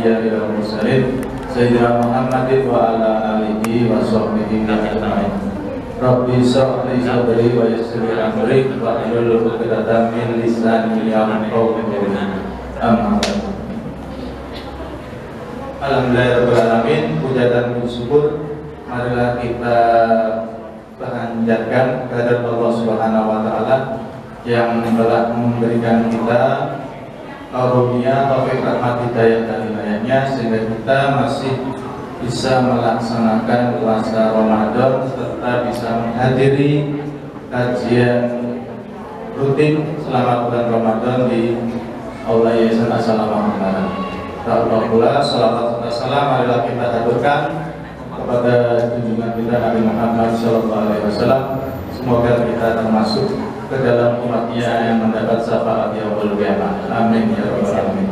al-anbiya wal mursalin sayyidina Muhammadin wa ala alihi wa sahbihi ajma'in. Rabbi shrah li sadri wa yassir li amri wa hlul 'uqdatam min lisani yafqahu qawli. Amma ba'du. Alhamdulillahirabbil alamin, puja dan syukur marilah kita panjatkan kehadirat Allah Subhanahu wa taala yang telah memberikan kita karunia taufik rahmat hidayah dan inayahnya sehingga kita masih bisa melaksanakan puasa Ramadan serta bisa menghadiri kajian rutin selama bulan Ramadan di Aula Yayasan As-Salamah Ungaran. Allah pula salawat serta salam marilah kita haturkan kepada junjungan kita Nabi Muhammad SAW. Semoga kita termasuk ke dalam umatnya yang mendapat syafaat yaumul qiyamah. Amin ya rabbal alamin.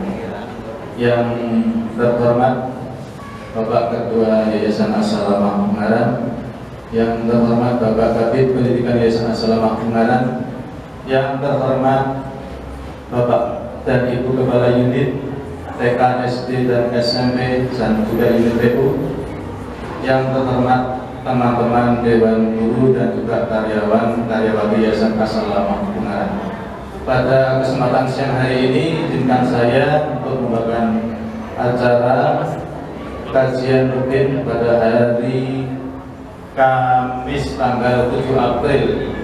Yang terhormat Bapak Ketua Yayasan As-Salamah Ungaran, yang terhormat Bapak Kabid Pendidikan Yayasan As-Salamah Ungaran, yang terhormat Bapak dan Ibu Kepala Unit TK, SD, dan SMP dan juga unit PU, yang terhormat teman-teman Dewan Guru dan juga karyawan-karyawati Yayasan As-Salamah Ungaran. Pada kesempatan siang hari ini, izinkan saya untuk membawakan acara kajian rutin pada hari Kamis tanggal 7 April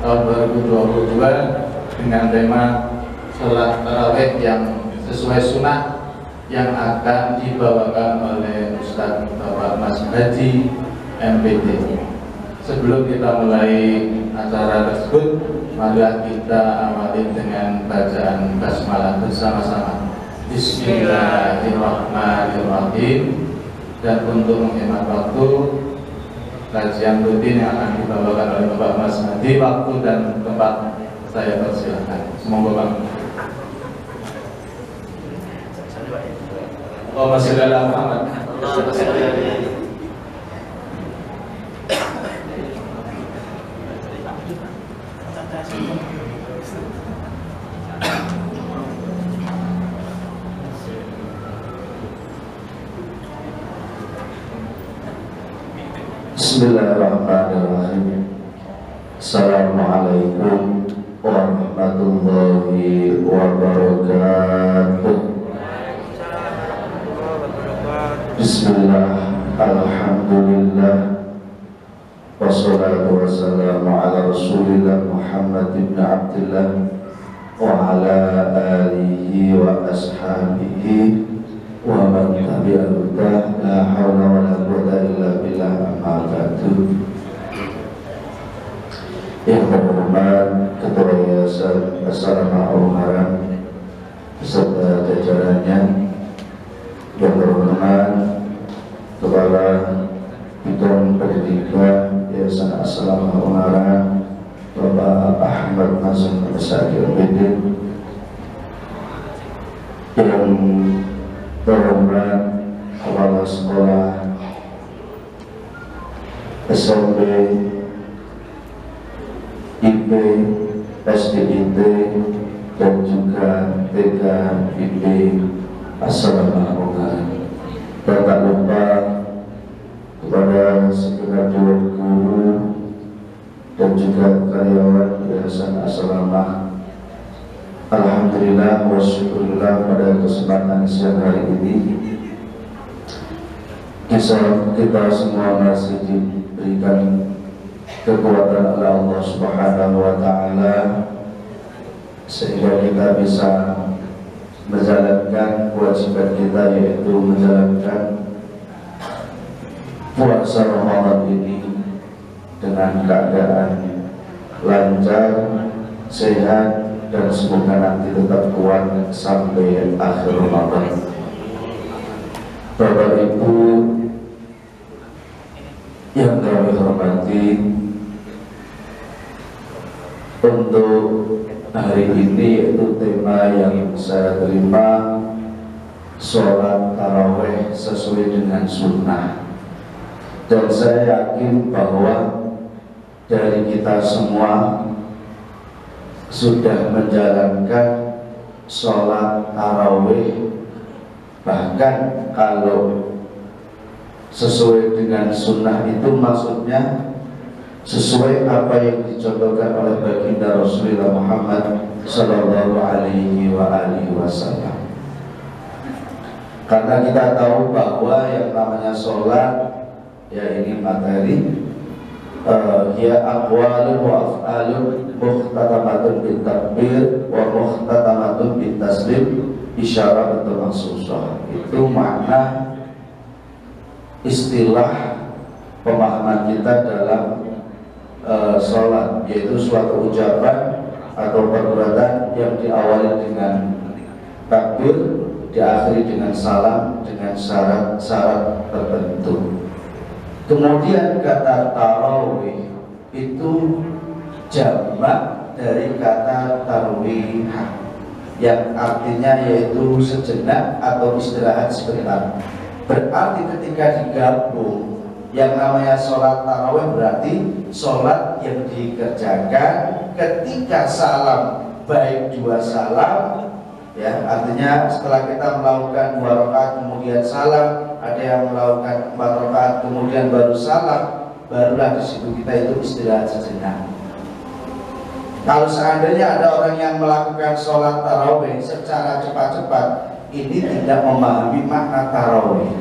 tahun 2022 dengan tema sholat tarawih yang sesuai sunnah yang akan dibawakan oleh Ustadz Bapak Mas Haji MPD. Sebelum kita mulai acara tersebut, marilah kita awali dengan bacaan basmalah bersama-sama. Bismillahirrahmanirrahim. Dan untuk menghemat waktu, kajian rutin yang akan dibawakan oleh Bapak Mas Haji, waktu dan tempat saya persilahkan. Semoga Bapak. Allahumma sholli ala Muhammad. Bismillahirrahmanirrahim. Assalamualaikum warahmatullahi wabarakatuh. Bismillah, alhamdulillah, wassalatu wassalamu ala rasulillah Muhammad ibn Abdillah wa ala alihi wa ashabihi wa man tabi'al huda, la hawla wa la quwwata illa billah, amma ba'du. Yang terhormat Ketua Yayasan As-Salamah Ungaran beserta jajarannya, yang terhormat Kepala Bidang Pendidikan Yayasan As-Salamah Ungaran Bapak Ahmad Nazim Al-Saqir Bidin, yang terhormat Kepala Sekolah SMP, IP, SDIT, dan juga TK, IP As-Salamah Ungaran. Dan tak lupa kepada segenap dewan guru dan juga karyawan Yayasan As-Salamah. Alhamdulillah wa syukurillah, pada kesempatan siang hari ini kita semua masih diberikan kekuatan oleh Allah Subhanahu wa taala sehingga kita bisa menjalankan kewajiban kita, yaitu menjalankan puasa Ramadan ini dengan keadaan lancar, sehat, dan semoga nanti tetap kuat sampai akhir Ramadan. Bapak Ibu yang kami hormati, untuk hari ini yaitu tema yang saya terima, sholat taraweh sesuai dengan sunnah. Dan saya yakin bahwa dari kita semua sudah menjalankan sholat taraweh Bahkan kalau sesuai dengan sunnah itu maksudnya sesuai apa yang dicontohkan oleh baginda Rasulullah Muhammad Sallallahu Alaihi Wasallam. Karena kita tahu bahwa yang namanya sholat, ya ini materi, ya aqwalun wa af'alun muhtatamatun bin takbir wa muhtatamatun bin taslim isyaratul maksusah. Itu makna istilah pemahaman kita dalam sholat, yaitu suatu ucapan atau perbuatan yang diawali dengan takbir, diakhiri dengan salam, dengan syarat-syarat tertentu. Kemudian kata tarawih itu jamak dari kata tarwih, yang artinya yaitu sejenak atau istirahat sebentar. Berarti ketika digabung yang namanya sholat tarawih berarti sholat yang dikerjakan ketika salam, baik 2 salam, ya artinya setelah kita melakukan 2 rakaat kemudian salam, ada yang melakukan 4 rakaat kemudian baru salam, barulah di situ kita itu istirahat sejenak. Kalau seandainya ada orang yang melakukan sholat tarawih secara cepat-cepat, ini tidak memahami makna tarawih.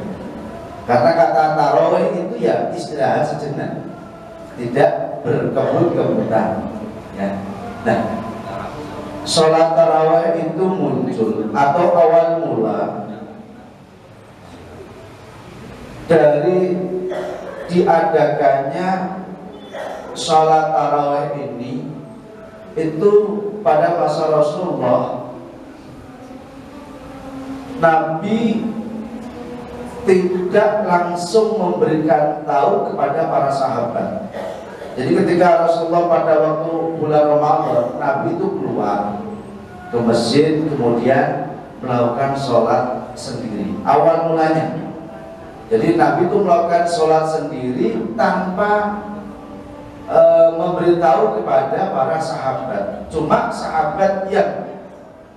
Karena kata tarawih itu ya istirahat sejenak, tidak berkebut-kebutan. Ya. Nah, sholat tarawih itu muncul atau awal mula dari diadakannya sholat tarawih ini itu pada masa Rasulullah. Nabi tidak langsung memberikan tahu kepada para sahabat. Jadi ketika Rasulullah pada waktu bulan Ramadan, Nabi itu keluar ke masjid kemudian melakukan sholat sendiri. Awal mulanya, jadi Nabi itu melakukan sholat sendiri tanpa memberitahu kepada para sahabat. Cuma sahabat yang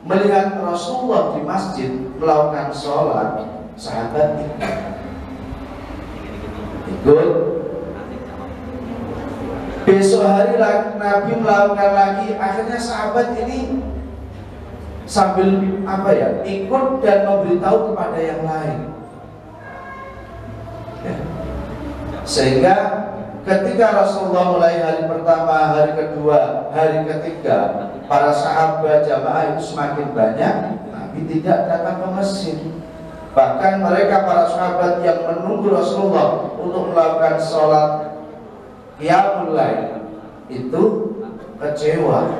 melihat Rasulullah di masjid melakukan sholat, sahabat ikut. Besok hari lagi Nabi melakukan lagi, akhirnya sahabat ini sambil ikut dan memberitahu kepada yang lain, ya. Sehingga ketika Rasulullah mulai hari pertama, hari kedua, hari ketiga, para sahabat jamaah itu semakin banyak, Nabi tidak datang ke masjid. Bahkan mereka para sahabat yang menunggu Rasulullah untuk melakukan sholat qiyamul lail itu kecewa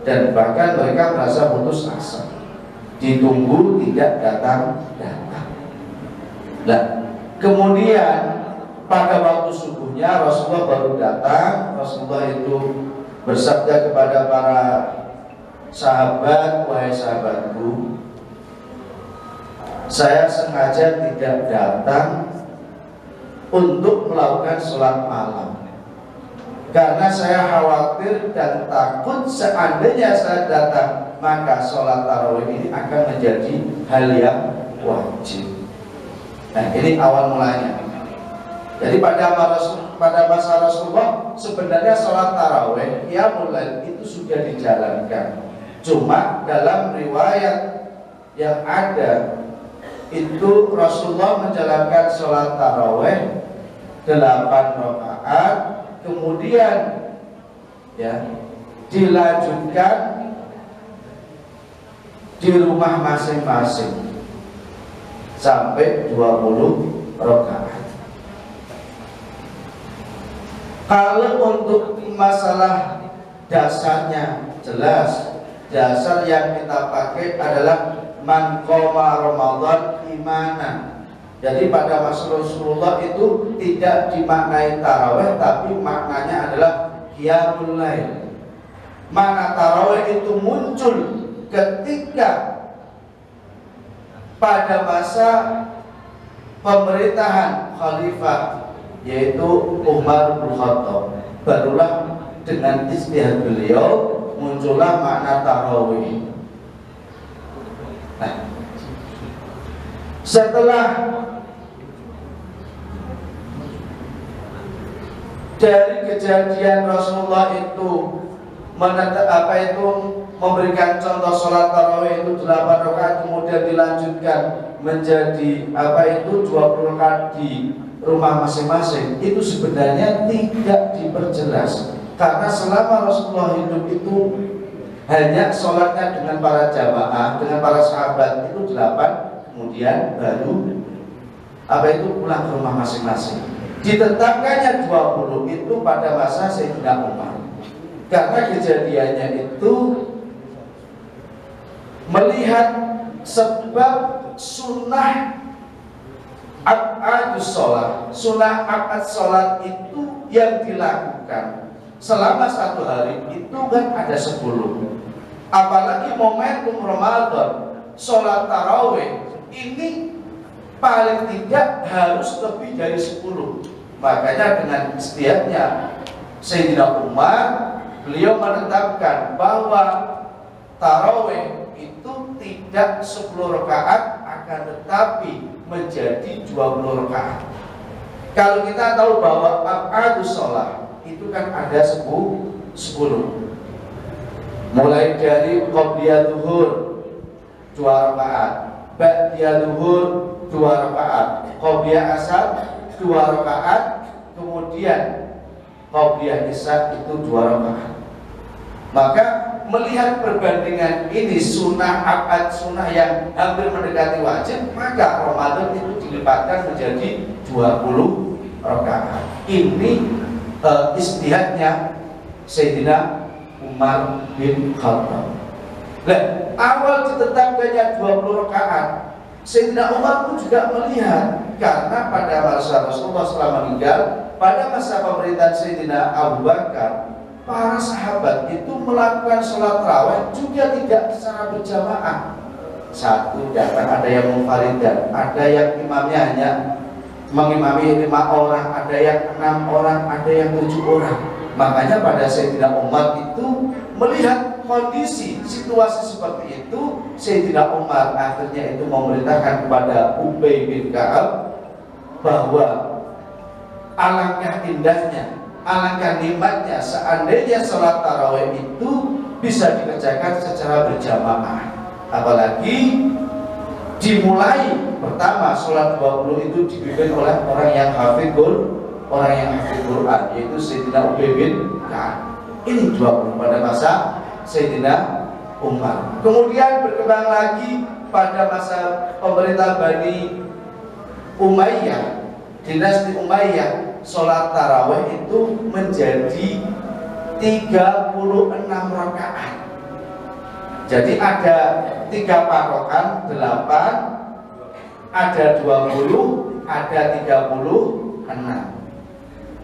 dan bahkan mereka merasa putus asa, ditunggu tidak datang. Nah, kemudian pada waktu subuhnya Rasulullah baru datang. Rasulullah itu bersabda kepada para sahabat, wahai sahabatku, saya sengaja tidak datang untuk melakukan sholat malam karena saya khawatir dan takut seandainya saya datang maka sholat tarawih ini akan menjadi hal yang wajib. Nah, ini awal mulanya. Jadi pada masa Rasulullah sebenarnya sholat tarawih qiyamul lail itu sudah dijalankan. Cuma dalam riwayat yang ada itu Rasulullah menjalankan sholat tarawih 8 rakaat, kemudian ya dilanjutkan di rumah masing-masing sampai 20 rakaat. Kalau untuk masalah dasarnya jelas, dasar yang kita pakai adalah man qoma Ramadan imanan. Jadi pada masa Rasulullah itu tidak dimaknai tarawih, tapi maknanya adalah qiyamul lail. Makna tarawih itu muncul ketika pada masa pemerintahan khalifah yaitu Umar bin Khattab. Barulah dengan istihad beliau muncullah makna tarawih. Nah, Setelah dari kejadian Rasulullah itu memberikan contoh sholat tarawih itu 8 rakaat, kemudian dilanjutkan menjadi 20 rakaat di rumah masing-masing, itu sebenarnya tidak diperjelas, karena selama Rasulullah hidup itu hanya sholatnya dengan para jamaah, dengan para sahabat itu 8, kemudian baru pulang ke rumah masing-masing. Ditetapkannya 20 itu pada masa Sayyidina Umar, karena kejadiannya itu melihat sebab sunnah akad sholat, sunnah akad sholat itu yang dilakukan selama 1 hari itu kan ada 10. Apalagi momentum Ramadan, sholat tarawih ini paling tidak harus lebih dari 10. Makanya dengan istiadatnya Sayyidina Umar, beliau menetapkan bahwa tarawih itu tidak 10 rakaat, akan tetapi menjadi 20 rakaat. Kalau kita tahu bahwa aqdus sholat itu kan ada 10, mulai dari qobliyah zuhur 2 rakaat, ba'diyah zuhur 2 rakaat, qobliyah asar 2 rakaat, kemudian qobliyah isya itu 2 rakaat. Maka melihat perbandingan ini sunnah akad, sunnah yang hampir mendekati wajib, maka Ramadan itu dilipatkan menjadi 20 rakaat. Ini istihadnya Sayyidina Umar bin Khattab. Nah, awal ditetapkannya 20 rakaat, Sayyidina Umar pun juga melihat, karena pada masa Rasulullah setelah meninggal, pada masa pemerintahan Sayyidina Abu Bakar, para sahabat itu melakukan sholat tarawih juga tidak secara berjamaah. Satu datang, ada yang munfaridan, ada yang imamnya hanya mengimami 5 orang, ada yang 6 orang, ada yang 7 orang. Makanya pada Sayyidina Umar itu melihat kondisi situasi seperti itu, Sayyidina Umar akhirnya itu memerintahkan kepada Ubay bin Ka'ab bahwa alangkah indahnya, alangkah nikmatnya seandainya sholat tarawih itu bisa dikerjakan secara berjamaah. Apalagi dimulai pertama sholat 20 itu dipimpin oleh orang yang hafidh Quran, yaitu Sayyidina Ubay bin Ka'ab. Ini 20 pada masa Sayyidina Umar. Kemudian berkembang lagi pada masa pemerintah Bani Umayyah, dinasti Umayyah, sholat tarawih itu menjadi 36 rakaat. Jadi ada 3 patokan, 8, ada 20, ada 36.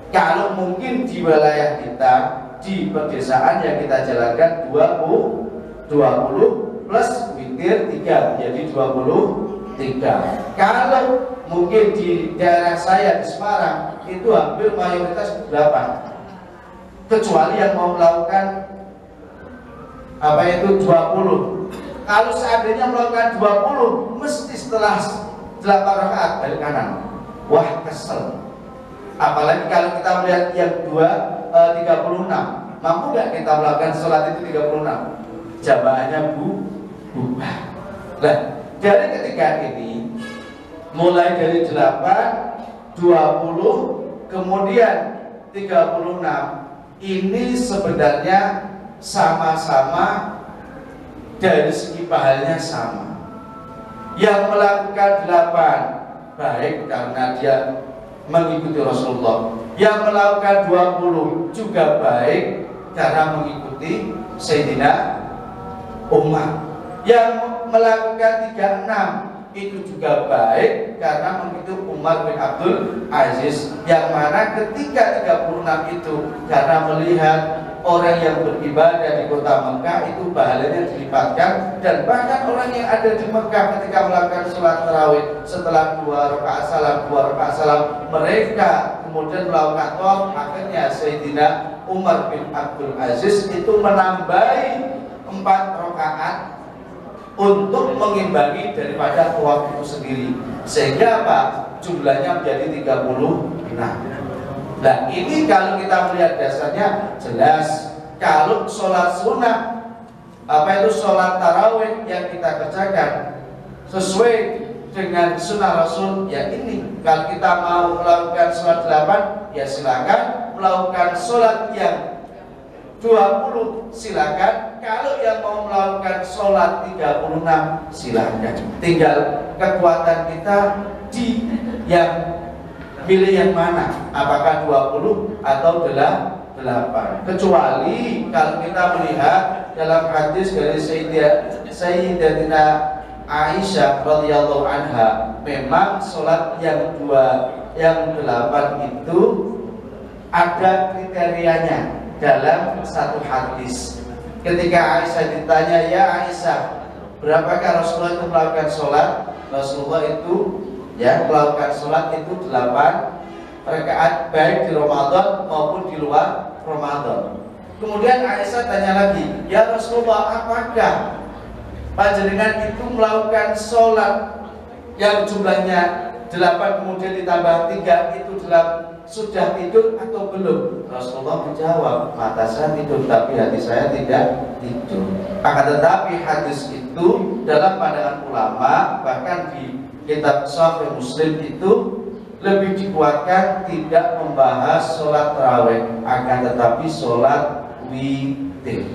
Kalau mungkin di wilayah kita, di pedesaan yang kita jalankan 20 plus witir 3, jadi 23. Kalau mungkin di daerah saya di Semarang itu hampir mayoritas 8, kecuali yang mau melakukan 20. Kalau seandainya melakukan 20, mesti setelah 8 rakaat balik kanan. Wah, kesel. Apalagi kalau kita melihat yang 36, mampu nggak kita melakukan sholat itu 36? Jamaahnya bubar. Nah, dari ketiga ini, mulai dari 8, 20, kemudian 36, ini sebenarnya sama-sama dari segi pahalanya sama. Yang melakukan 8 baik karena dia mengikuti Rasulullah, yang melakukan 20 juga baik karena mengikuti Sayyidina Umar, yang melakukan 36 itu juga baik karena mengikuti Umar bin Abdul Aziz, yang mana ketika 36 itu karena melihat orang yang beribadah di kota Mekah itu pahalanya dilipatkan, dan bahkan orang yang ada di Mekah ketika melakukan sholat tarawih setelah 2 rakaat salam, mereka kemudian melakukan tawaf. Akhirnya Sayyidina Umar bin Abdul Aziz itu menambahi 4 rakaat untuk mengimbangi daripada tawaf itu sendiri, sehingga apa? Jumlahnya menjadi 36. Nah ini kalau kita melihat dasarnya jelas. Kalau sholat sunnah, apa itu sholat tarawih yang kita kerjakan sesuai dengan sunnah Rasul, ya ini. Kalau kita mau melakukan sholat 8, ya silakan. Melakukan sholat yang 20, silakan. Kalau yang mau melakukan sholat 36, silakan. Tinggal kekuatan kita di yang pilih yang mana, apakah 20 atau 8. Kecuali kalau kita melihat dalam hadis dari Sayyidatina Aisyah radhiyallahu anha, memang sholat yang 8 itu ada kriterianya dalam satu hadis. Ketika Aisyah ditanya, ya Aisyah, berapakah Rasulullah itu melakukan sholat? Rasulullah itu melakukan sholat itu 8 rakaat, baik di Ramadan maupun di luar Ramadan. Kemudian Aisyah tanya lagi, ya Rasulullah, apakah panjenengan itu melakukan sholat yang jumlahnya 8 kemudian ditambah 3 itu sudah tidur atau belum? Rasulullah menjawab, mata saya tidur tapi hati saya tidak tidur. Akan tetapi hadis itu dalam pandangan ulama, bahkan di kitab Sahih Muslim itu lebih dikuatkan tidak membahas sholat tarawih, akan tetapi sholat witir.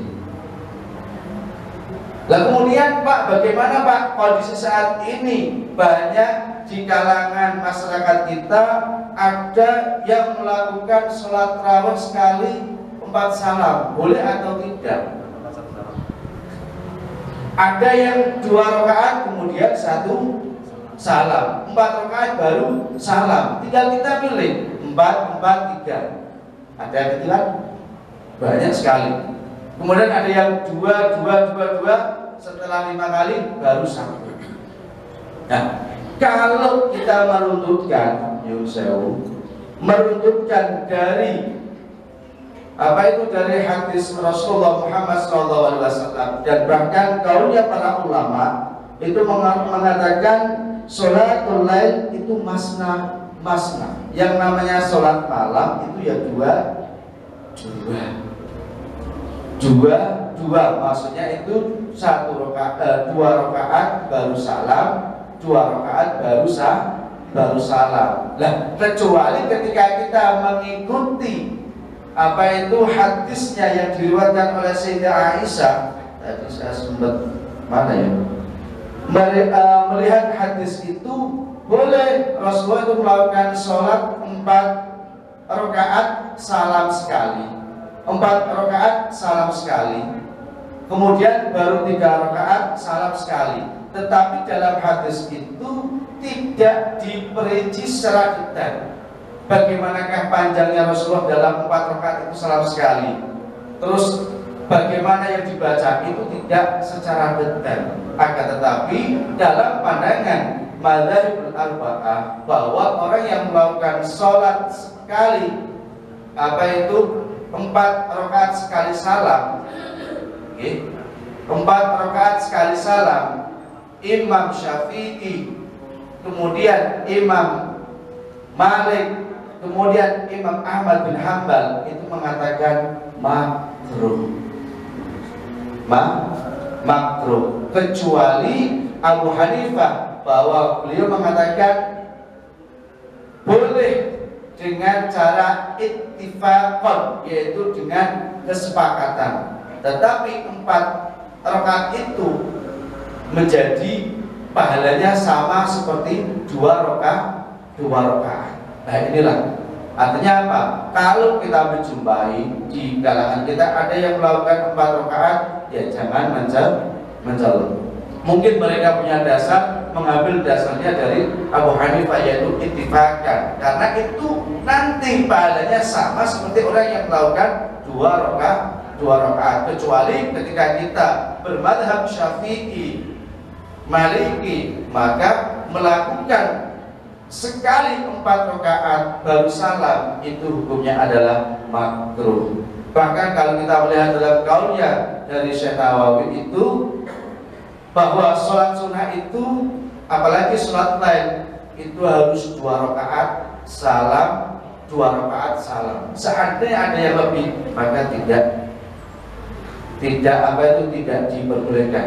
Nah kemudian Pak, bagaimana Pak kondisi saat ini? Banyak di kalangan masyarakat kita ada yang melakukan sholat tarawih sekali 4 salam, boleh atau tidak? Ada yang 2 rakaat kemudian 1 salam, 4 rakaat baru salam. Tinggal kita pilih 4, 4, 3. Ada yang gitu kan? Banyak sekali. Kemudian ada yang 2, 2, 2, 2, setelah 5 kali baru 1. Nah, kalau kita meruntutkan dari dari hadis Rasulullah Muhammad SAW, dan bahkan kaulnya para ulama itu mengatakan sholatul lail itu masna. Yang namanya sholat malam itu ya dua, maksudnya itu 2 rakaat baru salam, 2 rakaat baru salam. Nah, kecuali ketika kita mengikuti hadisnya yang diriwayatkan oleh Sayyidah Aisyah. Tadi saya sempat melihat hadis itu, boleh Rasulullah itu melakukan sholat 4 rakaat salam sekali, 4 rakaat salam sekali, kemudian baru 3 rakaat salam sekali. Tetapi dalam hadis itu tidak diperinci secara detail bagaimanakah panjangnya Rasulullah dalam 4 rakaat itu salam sekali, terus bagaimana yang dibaca itu tidak secara detail. Akan tetapi dalam pandangan madzhabul arba'ah, bahwa orang yang melakukan sholat sekali 4 rakaat sekali salam, 4 rakaat sekali salam, Imam Syafi'i, kemudian Imam Malik, kemudian Imam Ahmad bin Hanbal itu mengatakan makruh, kecuali Abu Hanifah, bahwa beliau mengatakan boleh dengan cara ittifaqan, yaitu dengan kesepakatan. Tetapi 4 rakaat itu menjadi pahalanya sama seperti 2 rakaat. Nah inilah artinya apa? Kalau kita menjumpai di kalangan kita ada yang melakukan 4 rakaat, ya jangan mencolok. Mungkin mereka punya dasar, mengambil dasarnya dari Abu Hanifah, yaitu ittifaqan, karena itu nanti pahalanya sama seperti orang yang melakukan 2 rakaat. Kecuali ketika kita bermadhab Syafi'i, Maliki, maka melakukan sekali 4 rakaat baru salam itu hukumnya adalah makruh. Bahkan kalau kita melihat dalam kaulnya dari Syekh Nawawi itu bahwa sholat sunnah itu, apalagi sholat lain, itu harus 2 rakaat salam, 2 rakaat salam. Seandainya ada yang lebih, maka tidak diperbolehkan.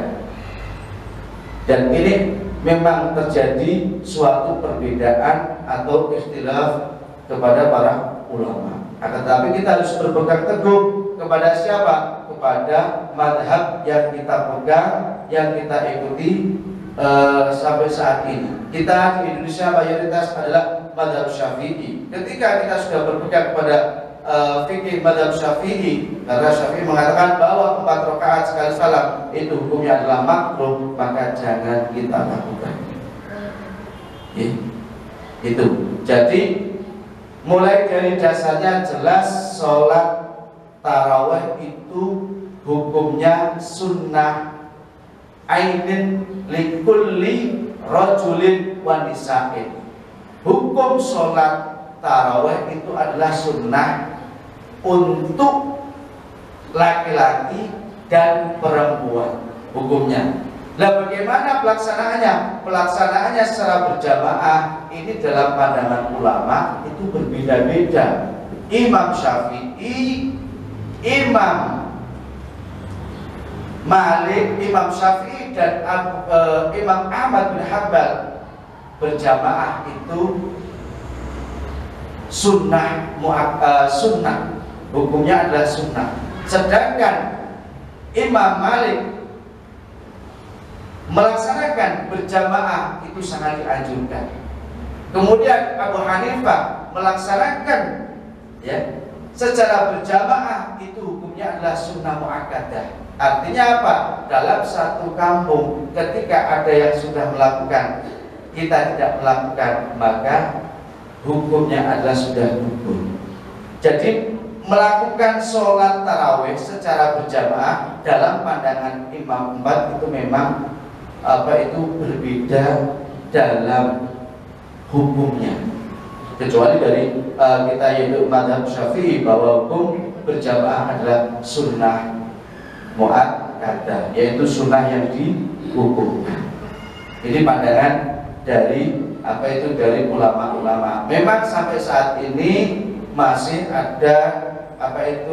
Dan ini memang terjadi suatu perbedaan atau ikhtilaf kepada para ulama. Akan tetapi kita harus berpegang teguh kepada siapa? Kepada madhab yang kita pegang, yang kita ikuti sampai saat ini. Kita di Indonesia mayoritas adalah madhab Syafi'i. Ketika kita sudah berpegang kepada fikih madhab Syafi'i, karena Syafi'i mengatakan bahwa 4 rakaat sekali salam itu hukumnya adalah makruh, maka jangan kita lakukan. Itu. Jadi mulai dari dasarnya jelas sholat tarawih itu hukumnya sunnah ainin likulli rajulin wa nisa'in. Hukum sholat tarawih itu adalah sunnah untuk laki-laki dan perempuan hukumnya. Nah, bagaimana pelaksanaannya? Pelaksanaannya secara berjamaah ini dalam pandangan ulama itu berbeda-beda. Imam Syafi'i, Imam Malik, Imam Syafi'i dan Imam Ahmad bin Hanbal berjamaah itu sunnah, sunnah hukumnya adalah sunnah. Sedangkan Imam Malik melaksanakan berjamaah itu sangat dianjurkan. Kemudian Abu Hanifah melaksanakan secara berjamaah itu hukumnya adalah sunnah muakkadah. Artinya apa? Dalam satu kampung ketika ada yang sudah melakukan, kita tidak melakukan, maka hukumnya adalah sudah gugur. Jadi melakukan sholat tarawih secara berjamaah dalam pandangan Imam 4 itu memang berbeda dalam hukumnya, kecuali dari kita yaitu mazhab Syafi'i bahwa hukum berjamaah adalah sunnah muakkadah, yaitu sunnah yang dihukumkan. Ini pandangan dari dari ulama-ulama. Memang sampai saat ini masih ada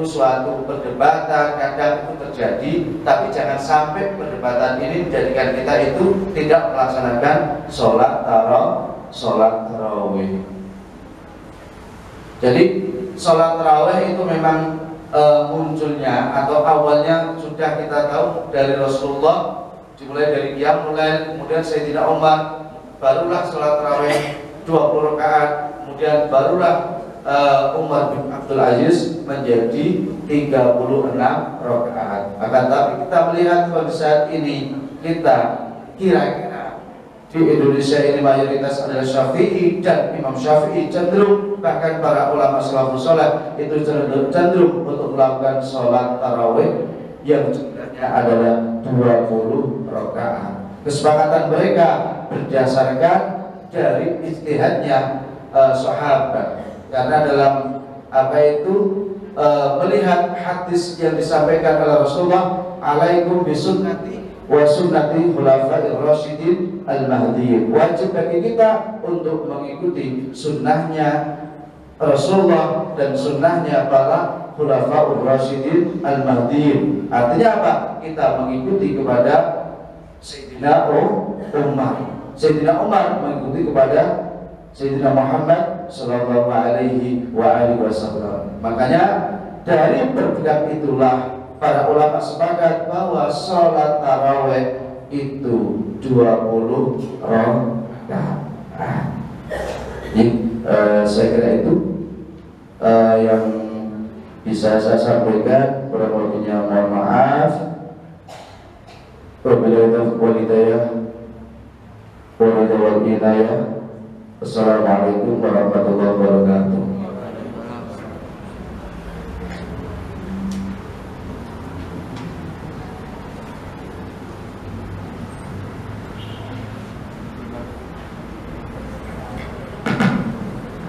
suatu perdebatan, kadang itu terjadi, tapi jangan sampai perdebatan ini menjadikan kita itu tidak melaksanakan sholat tarawih. Jadi sholat tarawih itu memang munculnya atau awalnya sudah kita tahu dari Rasulullah, dimulai dari qiyamul lail, kemudian Sayyidina Umar, barulah sholat tarawih 20 rakaat, kemudian barulah Umar bin Abdul Aziz menjadi 36 rakaat. Akan tapi kita melihat pada saat ini, kita kira-kira di Indonesia ini mayoritas adalah Syafi'i, dan Imam Syafi'i cenderung, bahkan para ulama salafus saleh itu cenderung untuk melakukan sholat tarawih yang sebenarnya adalah 20 rakaat. Kesepakatan mereka berdasarkan dari ijtihadnya sahabat. Karena dalam melihat hadis yang disampaikan oleh Rasulullah, alaikum bisunnati wa sunnati khulafa'ir rasyidin al-mahdiyyin. Wajib bagi kita untuk mengikuti sunnahnya Rasulullah dan sunnahnya para khulafa'ur rasyidin al-mahdiyyin. Artinya apa? Kita mengikuti kepada Sayyidina Umar. Sayyidina Umar mengikuti kepada Sayyidina Muhammad sallallahu alaihi wasallam. Makanya dari berpegang itulah para ulama sepakat bahwa sholat tarawih itu 20 rakaat. Saya kira itu yang bisa saya sampaikan. Kurang lebihnya mohon maaf. Wabillahi taufiq wal hidayah. Assalamualaikum warahmatullahi wabarakatuh.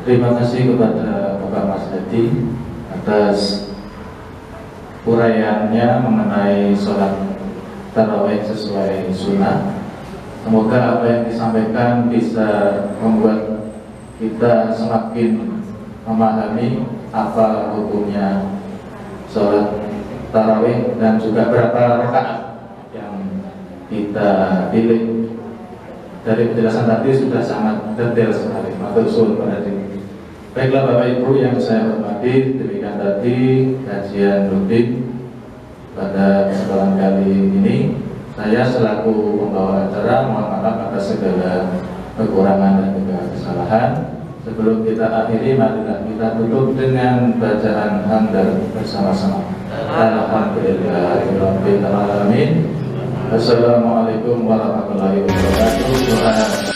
Terima kasih kepada Bapak Mas Hadi atas uraiannya mengenai sholat tarawih sesuai sunnah. Semoga apa yang disampaikan bisa membuat kita semakin memahami apa hukumnya sholat tarawih dan juga berapa rakaat yang kita pilih. Dari penjelasan tadi sudah sangat detail sekali. Matur suwun pada diri. Baiklah Bapak Ibu yang saya hormati, demikian tadi kajian rutin pada kesempatan kali ini. Saya selaku pembawa acara mohon maaf atas segala kekurangan dan juga kesalahan. Sebelum kita akhiri, marilah kita tutup dengan bacaan hamdal bersama-sama. Alhamdulillahirabbil alamin. Wassalamualaikum warahmatullahi wabarakatuh.